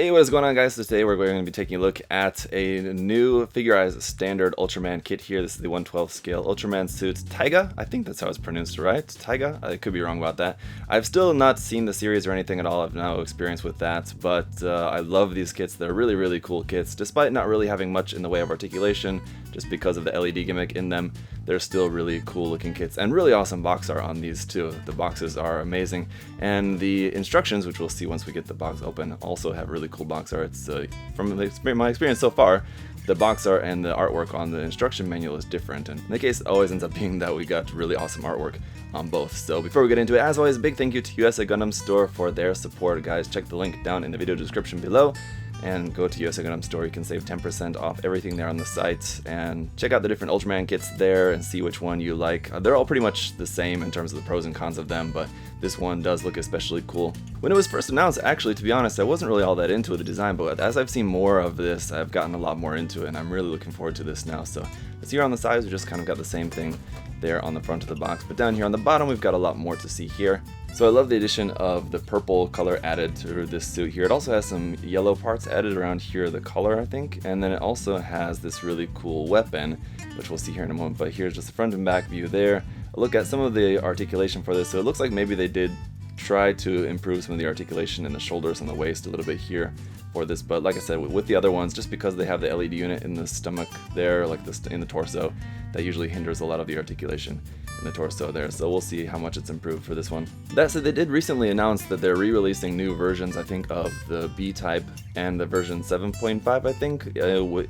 Hey, what is going on, guys? So today we're going to be taking a look at a new figurized standard Ultraman kit here. This is the 1/12 scale Ultraman suit Tiga. I think that's how it's pronounced, right? Tiga? I could be wrong about that. I've still not seen the series or anything at all. I've no experience with that, but I love these kits. They're really cool kits. Despite not really having much in the way of articulation, just because of the LED gimmick in them, they're still really cool looking kits, and really awesome box art on these too. The boxes are amazing, and the instructions, which we'll see once we get the box open, also have really cool box arts. From my experience so far, the box art and the artwork on the instruction manual is different, and in the case it always ends up being that we got really awesome artwork on both. So before we get into it, as always, a big thank you to USA Gundam Store for their support. Guys, check the link down in the video description below and go to USA Gundam Store. You can save 10% off everything there on the site, and check out the different Ultraman kits there and see which one you like. They're all pretty much the same in terms of the pros and cons of them, but this one does look especially cool. When it was first announced, actually, to be honest, I wasn't really all that into the design, but as I've seen more of this, I've gotten a lot more into it, and I'm really looking forward to this now. So as here on the sides, we just kind of got the same thing there on the front of the box, but down here on the bottom, we've got a lot more to see here. So I love the addition of the purple color added to this suit here. It also has some yellow parts added around here, the color, I think, and then it also has this really cool weapon, which we'll see here in a moment, but here's just the front and back view there. A look at some of the articulation for this, so it looks like maybe they did try to improve some of the articulation in the shoulders and the waist a little bit here for this, but like I said, with the other ones, just because they have the LED unit in the stomach there, like this in the torso, that usually hinders a lot of the articulation in the torso there, so we'll see how much it's improved for this one. That said, they did recently announce that they're re-releasing new versions, I think, of the B-type and the version 7.5, I think,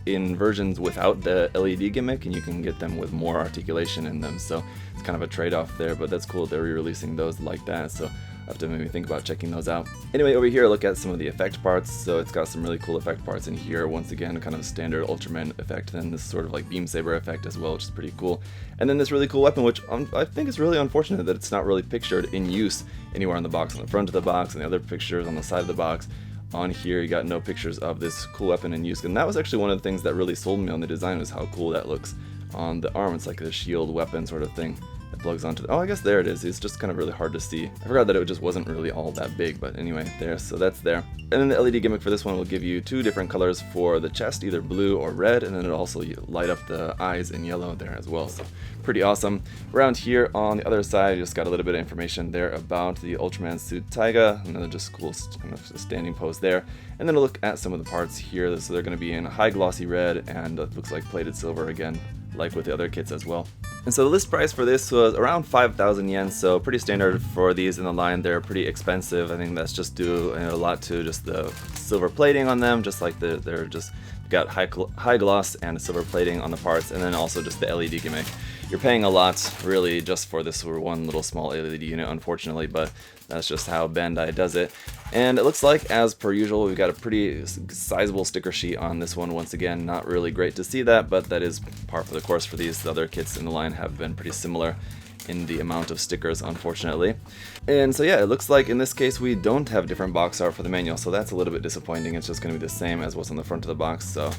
in versions without the LED gimmick, and you can get them with more articulation in them, so it's kind of a trade-off there, but that's cool they're re-releasing those like that, so I have to maybe think about checking those out. Anyway, over here, look at some of the effect parts. So it's got some really cool effect parts in here. Once again, kind of a standard Ultraman effect, and this sort of like beam saber effect as well, which is pretty cool. And then this really cool weapon, which I think is really unfortunate that it's not really pictured in use anywhere on the box. On the front of the box and the other pictures on the side of the box. On here, you got no pictures of this cool weapon in use. And that was actually one of the things that really sold me on the design, was how cool that looks on the arm. It's like a shield weapon sort of thing. It plugs onto oh, I guess there it is. It's just kind of really hard to see. I forgot that it just wasn't really all that big, but anyway, there, so that's there. And then the LED gimmick for this one will give you two different colors for the chest, either blue or red, and then it'll also light up the eyes in yellow there as well, so pretty awesome. Around here on the other side, you just got a little bit of information there about the Ultraman suit Tiga, another just cool kind of standing pose there. And then a look at some of the parts here, so they're going to be in high glossy red, and it looks like plated silver again, like with the other kits as well. And so the list price for this was around 5,000 yen, so pretty standard for these in the line. They're pretty expensive. I think that's just due a lot to just the silver plating on them, just like they're just got high gloss and silver plating on the parts, and then also just the LED gimmick. You're paying a lot, really, just for this one little small LED unit, unfortunately, but that's just how Bandai does it. And it looks like, as per usual, we've got a pretty sizable sticker sheet on this one. Once again, not really great to see that, but that is par for the course for these. The other kits in the line have been pretty similar in the amount of stickers, unfortunately. And so yeah, it looks like in this case we don't have different box art for the manual, so that's a little bit disappointing. It's just going to be the same as what's on the front of the box, so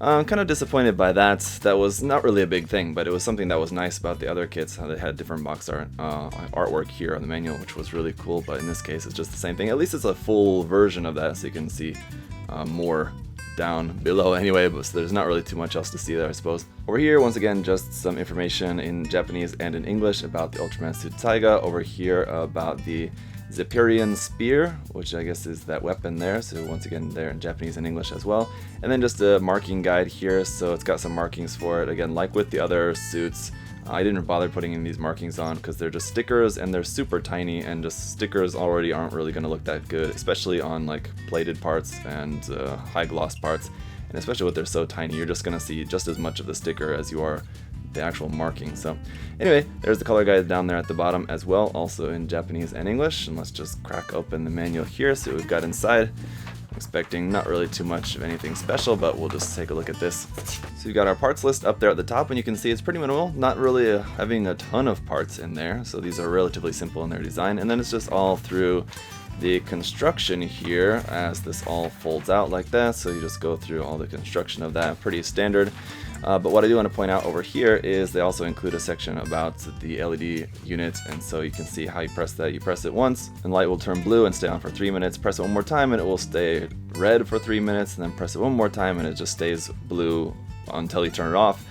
I'm kind of disappointed by that. That was not really a big thing, but it was something that was nice about the other kits, how they had different box art artwork here on the manual, which was really cool, but in this case it's just the same thing. At least it's a full version of that, so you can see more down below anyway, but so there's not really too much else to see there, I suppose. Over here, once again, just some information in Japanese and in English about the Ultraman suit Tiga. Over here about the Zephyrian Spear, which I guess is that weapon there, so once again there in Japanese and English as well. And then just a marking guide here, so it's got some markings for it, again like with the other suits. I didn't bother putting in these markings on because they're just stickers and they're super tiny, and just stickers already aren't really going to look that good, especially on like plated parts and high gloss parts, and especially when they're so tiny, you're just going to see just as much of the sticker as you are the actual marking. So anyway, there's the color guide down there at the bottom as well, also in Japanese and English. And let's just crack open the manual here, see what we've got inside. I'm expecting not really too much of anything special, but we'll just take a look at this. So we've got our parts list up there at the top, and you can see it's pretty minimal, not really having a ton of parts in there, so these are relatively simple in their design. And then it's just all through the construction here as this all folds out like that. So you just go through all the construction of that, pretty standard. But what I do want to point out over here is they also include a section about the LED unit, and so you can see how you press that. You press it once and light will turn blue and stay on for 3 minutes. Press it one more time and it will stay red for 3 minutes, and then press it one more time and it just stays blue until you turn it off.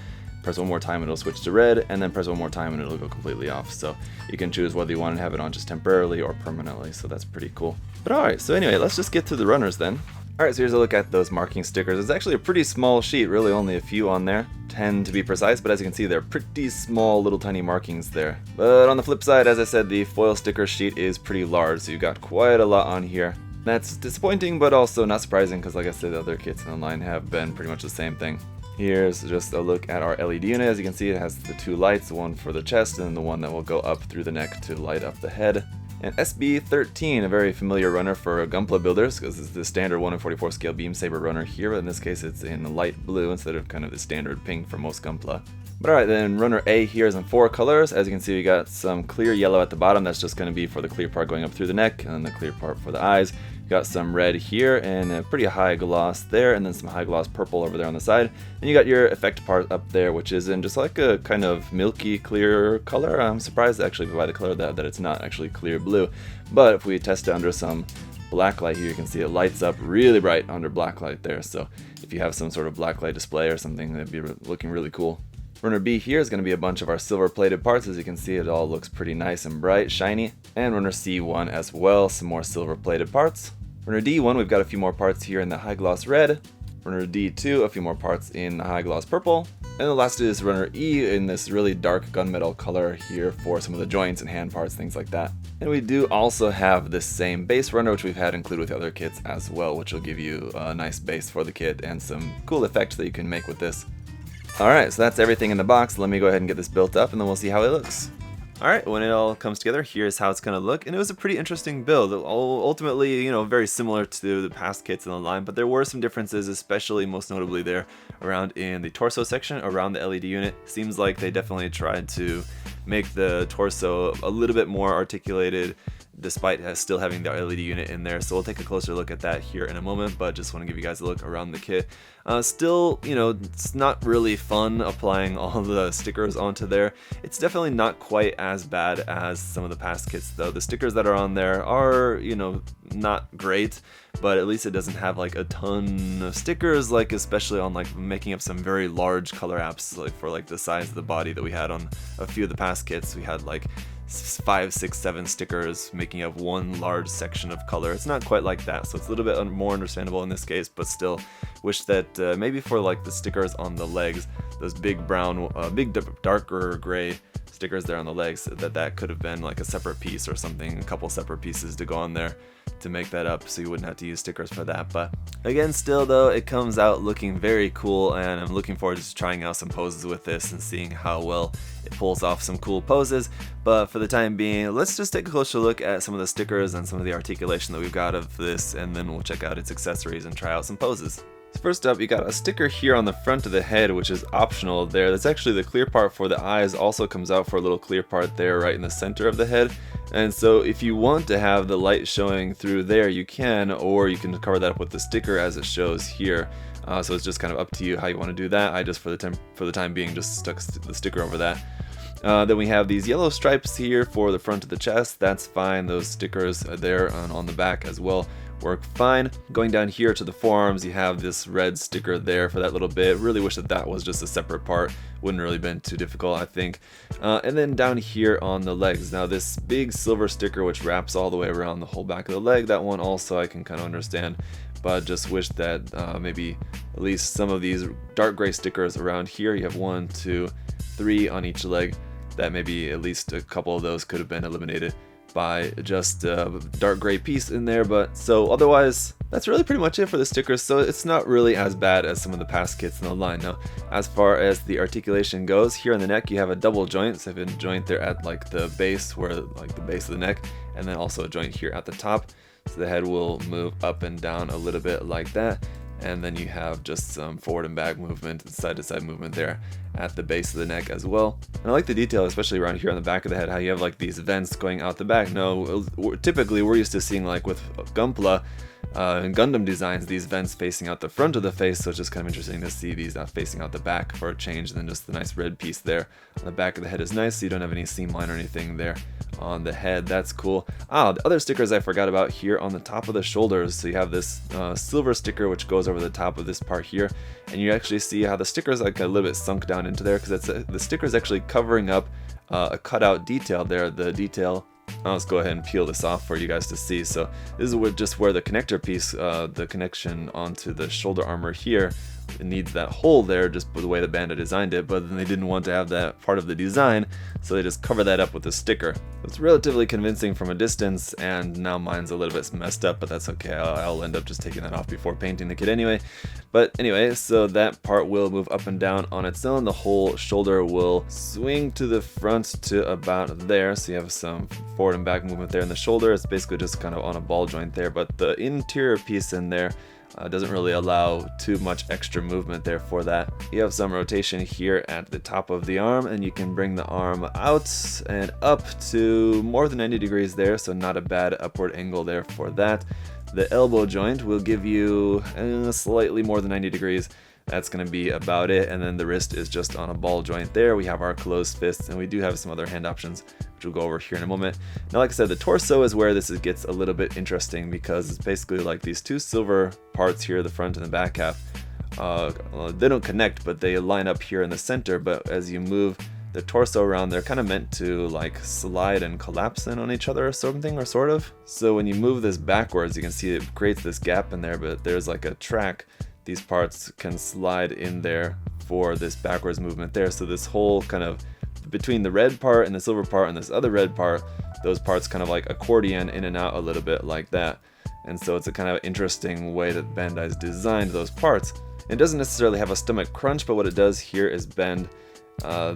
Press one more time and it'll switch to red, and then press one more time and it'll go completely off. So you can choose whether you want to have it on just temporarily or permanently, so that's pretty cool. But alright, so anyway, let's just get to the runners then. Alright, so here's a look at those marking stickers. It's actually a pretty small sheet, really only a few on there, 10 to be precise, but as you can see they're pretty small little tiny markings there. But on the flip side, as I said, the foil sticker sheet is pretty large, so you've got quite a lot on here. That's disappointing, but also not surprising, because like I said, the other kits in the line have been pretty much the same thing. Here's just a look at our LED unit. As you can see, it has the two lights, one for the chest and the one that will go up through the neck to light up the head. And SB13, a very familiar runner for Gunpla builders, because it's the standard 1/44 scale beam saber runner here, but in this case it's in light blue instead of kind of the standard pink for most Gunpla. But alright, then runner A here is in 4 colors. As you can see, we got some clear yellow at the bottom. That's just going to be for the clear part going up through the neck, and then the clear part for the eyes. Got some red here and a pretty high gloss there, and then some high gloss purple over there on the side. Then you got your effect part up there, which is in just like a kind of milky clear color. I'm surprised actually by the color that it's not actually clear blue. But if we test it under some black light here, you can see it lights up really bright under black light there. So if you have some sort of black light display or something, that'd be looking really cool. Runner B here is going to be a bunch of our silver plated parts. As you can see, it all looks pretty nice and bright, shiny. And runner C1 as well, some more silver plated parts. Runner D1, we've got a few more parts here in the high gloss red. Runner D2, a few more parts in the high gloss purple. And the last is runner E in this really dark gunmetal color here for some of the joints and hand parts, things like that. And we do also have this same base runner, which we've had included with other kits as well, which will give you a nice base for the kit and some cool effects that you can make with this. Alright, so that's everything in the box. Let me go ahead and get this built up and then we'll see how it looks. Alright, when it all comes together, here's how it's going to look, and it was a pretty interesting build. Ultimately, you know, very similar to the past kits in the line, but there were some differences, especially most notably there around in the torso section, around the LED unit. Seems like they definitely tried to make the torso a little bit more articulated, despite still having the LED unit in there. So we'll take a closer look at that here in a moment, but just want to give you guys a look around the kit. Still, you know, it's not really fun applying all the stickers onto there. It's definitely not quite as bad as some of the past kits though. The stickers that are on there are, you know, not great, but at least it doesn't have like a ton of stickers, like especially on like making up some very large color apps, like for like the size of the body that we had on a few of the past kits. We had like 5, 6, 7 stickers making up one large section of color. It's not quite like that, so it's a little bit more understandable in this case, but still wish that maybe for like the stickers on the legs, those big brown, darker gray stickers there on the legs, that could have been like a separate piece or something, a couple separate pieces to go on there to make that up, so you wouldn't have to use stickers for that. But again, still though, it comes out looking very cool, and I'm looking forward to trying out some poses with this and seeing how well it pulls off some cool poses. But for the time being, let's just take a closer look at some of the stickers and some of the articulation that we've got of this, and then we'll check out its accessories and try out some poses. So first up, you got a sticker here on the front of the head, which is optional there. That's actually the clear part for the eyes, also comes out for a little clear part there right in the center of the head. And so if you want to have the light showing through there, you can, or you can cover that up with the sticker as it shows here. So it's just kind of up to you how you want to do that. I just, for the time being, just stuck the sticker over that. Then we have these yellow stripes here for the front of the chest. That's fine. Those stickers are there on the back as well work fine. Going down here to the forearms, you have this red sticker there for that little bit. Really wish that was just a separate part. Wouldn't really been too difficult, I think. And then down here on the legs, now this big silver sticker which wraps all the way around the whole back of the leg, that one also I can kind of understand, but just wish that maybe at least some of these dark gray stickers around here, you have 1, 2, 3 on each leg, that maybe at least a couple of those could have been eliminated by just a dark gray piece in there. But so otherwise, that's really pretty much it for the stickers, so it's not really as bad as some of the past kits in the line. Now, as far as the articulation goes, here on the neck you have a double joint, so you have a joint there at like the base, where like the base of the neck, and then also a joint here at the top, so the head will move up and down a little bit like that. and then you have just some forward and back movement, side to side movement there at the base of the neck as well. And I like the detail, especially around here on the back of the head, how you have like these vents going out the back. No, typically we're used to seeing like with Gunpla and Gundam designs, these vents facing out the front of the face, so it's just kind of interesting to see these facing out the back for a change. And then just the nice red piece there on the back of the head is nice, so you don't have any seam line or anything there on the head. That's cool. The other stickers I forgot about here on the top of the shoulders. So you have this silver sticker which goes over the top of this part here, and you actually see how the sticker is like a little bit sunk down into there, because the sticker is actually covering up a cutout detail there. The detail, let's go ahead and peel this off for you guys to see. So this is just where the connector piece, the connection onto the shoulder armor here, it needs that hole there just the way the Bandai designed it, but then they didn't want to have that part of the design, so they just cover that up with a sticker. It's relatively convincing from a distance, and now mine's a little bit messed up, but that's okay. I'll end up just taking that off before painting the kit anyway. But anyway, so that part will move up and down on its own. The whole shoulder will swing to the front to about there, so you have some forward and back movement there in the shoulder. It's basically just kind of on a ball joint there, but the interior piece in there doesn't really allow too much extra movement there for that. You have some rotation here at the top of the arm, and you can bring the arm out and up to more than 90 degrees there, so not a bad upward angle there for that. The elbow joint will give you slightly more than 90 degrees. That's going to be about it, and then the wrist is just on a ball joint there. We have our closed fists, and we do have some other hand options, which we'll go over here in a moment. Now, like I said, the torso is where this gets a little bit interesting, because it's basically like these two silver parts here, the front and the back half. They don't connect, but they line up here in the center, but as you move the torso around, they're kind of meant to like slide and collapse in on each other or something, or sort of. So when you move this backwards, you can see it creates this gap in there, but there's like a track. These parts can slide in there for this backwards movement there. So this whole kind of between the red part and the silver part and this other red part, those parts kind of like accordion in and out a little bit like that. And so it's a kind of interesting way that Bandai's designed those parts. It doesn't necessarily have a stomach crunch, but what it does here is bend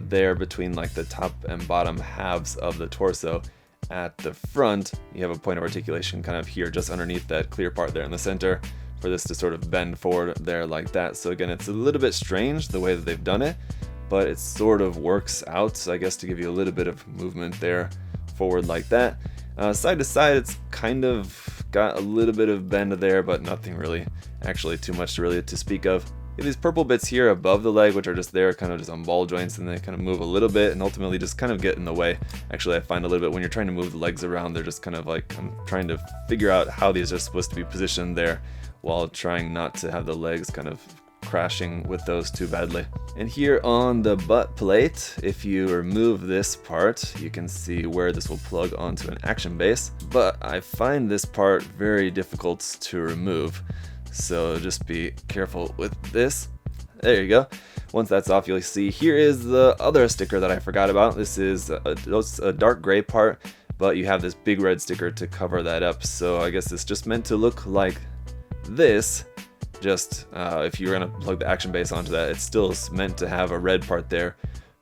there between like the top and bottom halves of the torso. At the front, you have a point of articulation kind of here just underneath that clear part there in the center, for this to sort of bend forward there like that. So again, it's a little bit strange the way that they've done it, but it sort of works out, I guess, to give you a little bit of movement there forward like that. Side to side, it's kind of got a little bit of bend there, but nothing really actually too much to speak of. You have these purple bits here above the leg, which are just there kind of just on ball joints, and they kind of move a little bit and ultimately just kind of get in the way. Actually, I find a little bit when you're trying to move the legs around, they're just kind of like, I'm trying to figure out how these are supposed to be positioned there while trying not to have the legs kind of crashing with those too badly. And here on the butt plate, if you remove this part, you can see where this will plug onto an action base, but I find this part very difficult to remove, so just be careful with this. There you go. Once that's off, you'll see here is the other sticker that I forgot about. This is a dark gray part, but you have this big red sticker to cover that up, so I guess it's just meant to look like this. Just if you're gonna plug the action base onto that, it's still meant to have a red part there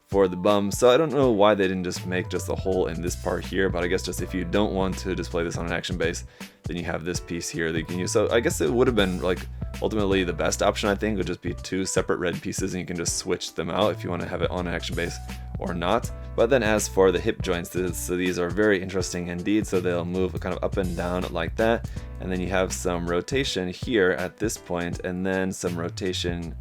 for the bum. So I don't know why they didn't just make just a hole in this part here, but I guess just if you don't want to display this on an action base, then you have this piece here that you can use. So I guess it would have been like ultimately the best option, I think, would just be two separate red pieces, and you can just switch them out if you want to have it on an action base or not. But then as for the hip joints, so these are very interesting indeed. So they'll move kind of up and down like that, and then you have some rotation here at this point, and then some rotation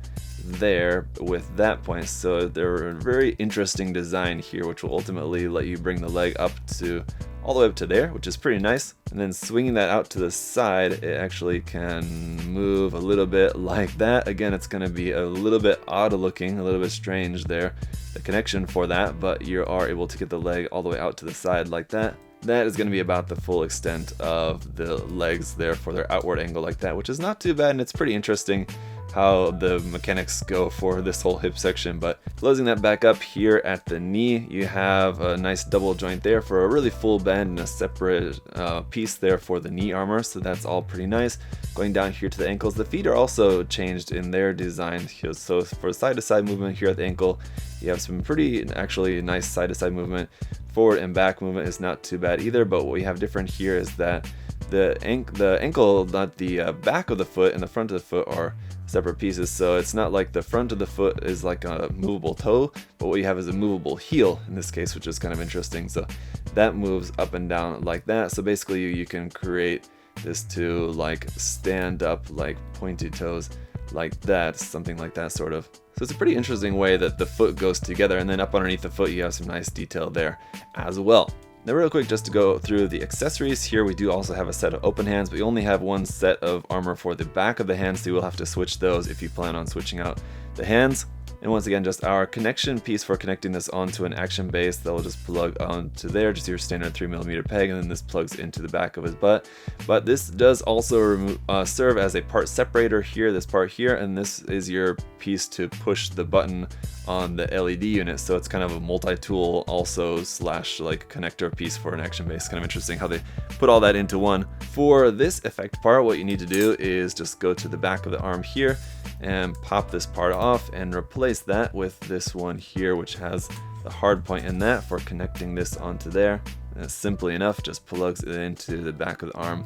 there with that point. So they're a very interesting design here, which will ultimately let you bring the leg up to all the way up to there, which is pretty nice. And then swinging that out to the side, it actually can move a little bit like that. Again, it's going to be a little bit odd looking, a little bit strange there, the connection for that, but you are able to get the leg all the way out to the side like that. That is going to be about the full extent of the legs there for their outward angle like that, which is not too bad, and it's pretty interesting how the mechanics go for this whole hip section. But closing that back up here at the knee, you have a nice double joint there for a really full bend and a separate piece there for the knee armor, so that's all pretty nice. Going down here to the ankles, the feet are also changed in their design here. So for side to side movement here at the ankle, you have some pretty actually nice side to side movement. Forward and back movement is not too bad either, but what we have different here is that the ankle, not the back of the foot, and the front of the foot are separate pieces, so it's not like the front of the foot is like a movable toe, but what you have is a movable heel in this case, which is kind of interesting. So that moves up and down like that. So basically you can create this to like stand up like pointy toes like that, something like that sort of. So it's a pretty interesting way that the foot goes together, and then up underneath the foot you have some nice detail there as well. Now real quick, just to go through the accessories here, we do also have a set of open hands, but you only have one set of armor for the back of the hands, so you will have to switch those if you plan on switching out the hands. And once again, just our connection piece for connecting this onto an action base that will just plug onto there, just your standard 3mm peg, and then this plugs into the back of his butt. But this does also serve as a part separator here, this part here, and this is your piece to push the button on the LED unit, so it's kind of a multi-tool also slash like connector piece for an action base. Kind of interesting how they put all that into one. For this effect part, what you need to do is just go to the back of the arm here and pop this part off and replace that with this one here, which has the hard point in that for connecting this onto there. And simply enough, just plugs it into the back of the arm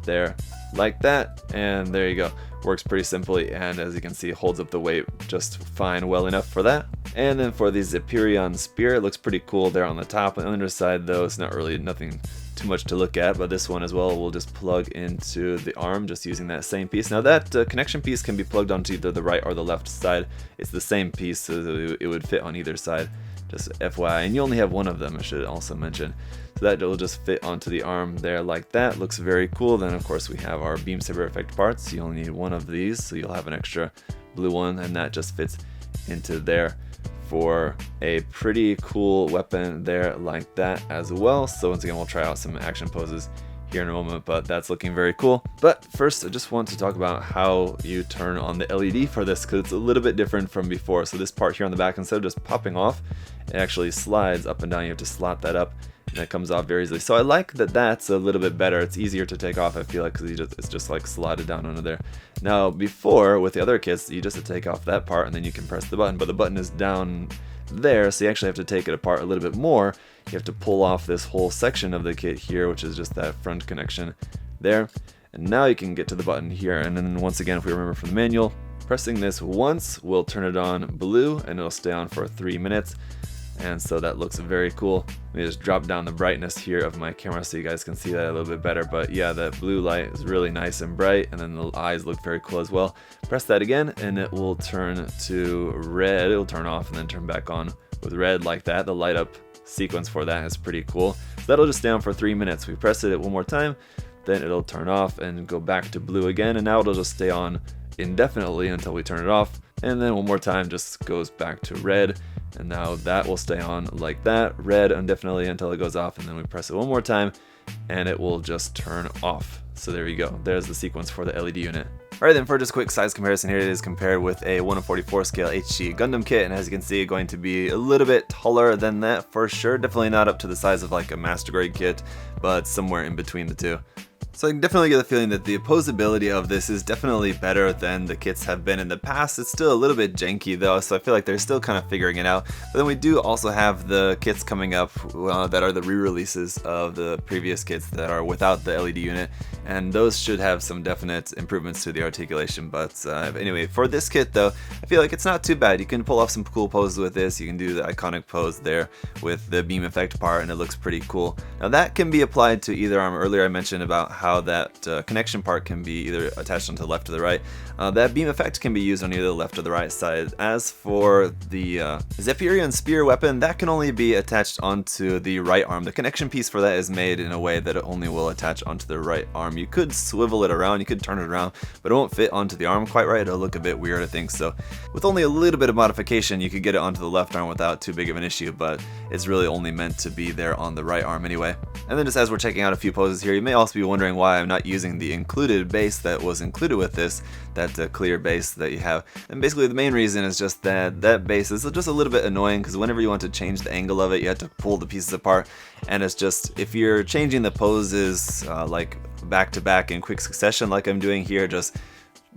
there like that, and there you go. Works pretty simply, and as you can see, holds up the weight just fine, well enough for that. And then for the ZakuAurelius spear, it looks pretty cool there on the top. On the underside though, it's not really nothing too much to look at, but this one as well will just plug into the arm just using that same piece. Now that connection piece can be plugged onto either the right or the left side. It's the same piece, so it would fit on either side, just FYI, and you only have one of them, I should also mention. So that will just fit onto the arm there like that. Looks very cool. Then of course we have our beam saber effect parts. You only need one of these, so you'll have an extra blue one, and that just fits into there for a pretty cool weapon there like that as well. So once again, we'll try out some action poses here in a moment, but that's looking very cool. But first, I just want to talk about how you turn on the LED for this, because it's a little bit different from before. So this part here on the back, instead of just popping off, it actually slides up and down. You have to slot that up, and it comes off very easily. So I like that that's a little bit better. It's easier to take off, I feel like, because it's just like slotted down under there. Now before, with the other kits, you just have to take off that part and then you can press the button, but the button is down there, so you actually have to take it apart a little bit more. You have to pull off this whole section of the kit here, which is just that front connection there. And now you can get to the button here, and then once again, if we remember from the manual, pressing this once will turn it on blue, and it'll stay on for 3 minutes. And so that looks very cool. Let me just drop down the brightness here of my camera so you guys can see that a little bit better. But yeah, that blue light is really nice and bright, and then the eyes look very cool as well. Press that again and it will turn to red. It'll turn off and then turn back on with red like that. The light up sequence for that is pretty cool. So that'll just stay on for 3 minutes. We press it one more time, then it'll turn off and go back to blue again, and now it'll just stay on indefinitely until we turn it off. And then one more time, just goes back to red. And now that will stay on like that, red indefinitely until it goes off, and then we press it one more time and it will just turn off. So there you go, there's the sequence for the LED unit. Alright, then for just a quick size comparison here, it is compared with a 1/44 scale HG Gundam kit, and as you can see, going to be a little bit taller than that for sure. Definitely not up to the size of like a master grade kit, but somewhere in between the two. So I can definitely get the feeling that the opposability of this is definitely better than the kits have been in the past. It's still a little bit janky though, so I feel like they're still kind of figuring it out. But then we do also have the kits coming up that are the re-releases of the previous kits that are without the LED unit, and those should have some definite improvements to the articulation. But anyway, for this kit though, I feel like it's not too bad. You can pull off some cool poses with this. You can do the iconic pose there with the beam effect part, and it looks pretty cool. Now that can be applied to either arm. Earlier I mentioned about how that connection part can be either attached onto the left or the right. That beam effect can be used on either the left or the right side. As for the ZakuAurelius spear weapon, that can only be attached onto the right arm. The connection piece for that is made in a way that it only will attach onto the right arm. You could swivel it around, you could turn it around, but it won't fit onto the arm quite right. It'll look a bit weird, I think. So with only a little bit of modification, you could get it onto the left arm without too big of an issue, but it's really only meant to be there on the right arm anyway. And then just as we're checking out a few poses here, you may also be wondering why I'm not using the included base that was included with this, that clear base that you have. And basically the main reason is just that that base is just a little bit annoying, because whenever you want to change the angle of it, you have to pull the pieces apart, and it's just, if you're changing the poses like back to back in quick succession like I'm doing here, just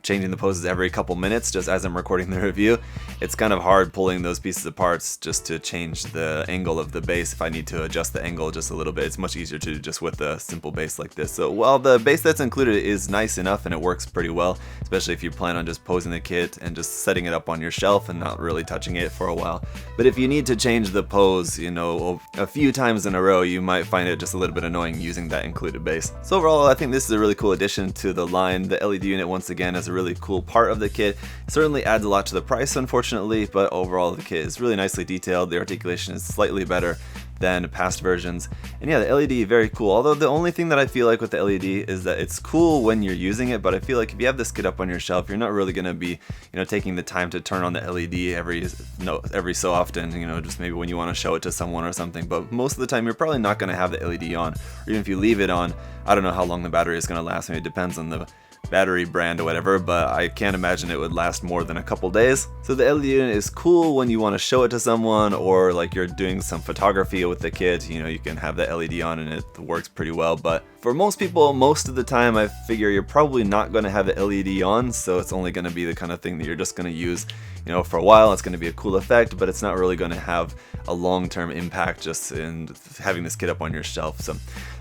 changing the poses every couple minutes just as I'm recording the review. It's kind of hard pulling those pieces apart just to change the angle of the base. If I need to adjust the angle just a little bit, it's much easier to do just with a simple base like this. So while the base that's included is nice enough and it works pretty well, especially if you plan on just posing the kit and just setting it up on your shelf and not really touching it for a while. But if you need to change the pose, you know, a few times in a row, you might find it just a little bit annoying using that included base. So overall, I think this is a really cool addition to the line. The LED unit, once again, is a really cool part of the kit. It certainly adds a lot to the price, unfortunately, but overall the kit is really nicely detailed. The articulation is slightly better than past versions. And yeah, the LED, very cool. Although the only thing that I feel like with the LED is that it's cool when you're using it, but I feel like if you have this kit up on your shelf, you're not really gonna be, you know, taking the time to turn on the LED every so often, you know, just maybe when you want to show it to someone or something. But most of the time you're probably not gonna have the LED on, or even if you leave it on, I don't know how long the battery is gonna last. Maybe it depends on the battery brand or whatever, but I can't imagine it would last more than a couple days. So the LED unit is cool when you want to show it to someone, or like you're doing some photography with the kit, you know, you can have the LED on and it works pretty well. But for most people, most of the time, I figure you're probably not going to have the LED on, so it's only going to be the kind of thing that you're just going to use, you know, for a while. It's going to be a cool effect, but it's not really going to have a long-term impact just in having this kit up on your shelf. So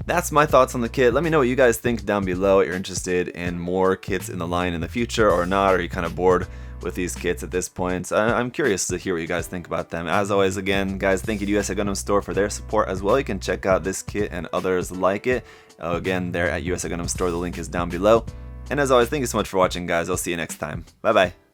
that's my thoughts on the kit. Let me know what you guys think down below. If you're interested in more kits in the line in the future or not, or are you kind of bored with these kits at this point? I'm curious to hear what you guys think about them. As always, again, guys, thank you to USA Gundam Store for their support as well. You can check out this kit and others like it. Again, they're at USA Gundam Store. The link is down below. And as always, thank you so much for watching, guys. I'll see you next time. Bye-bye.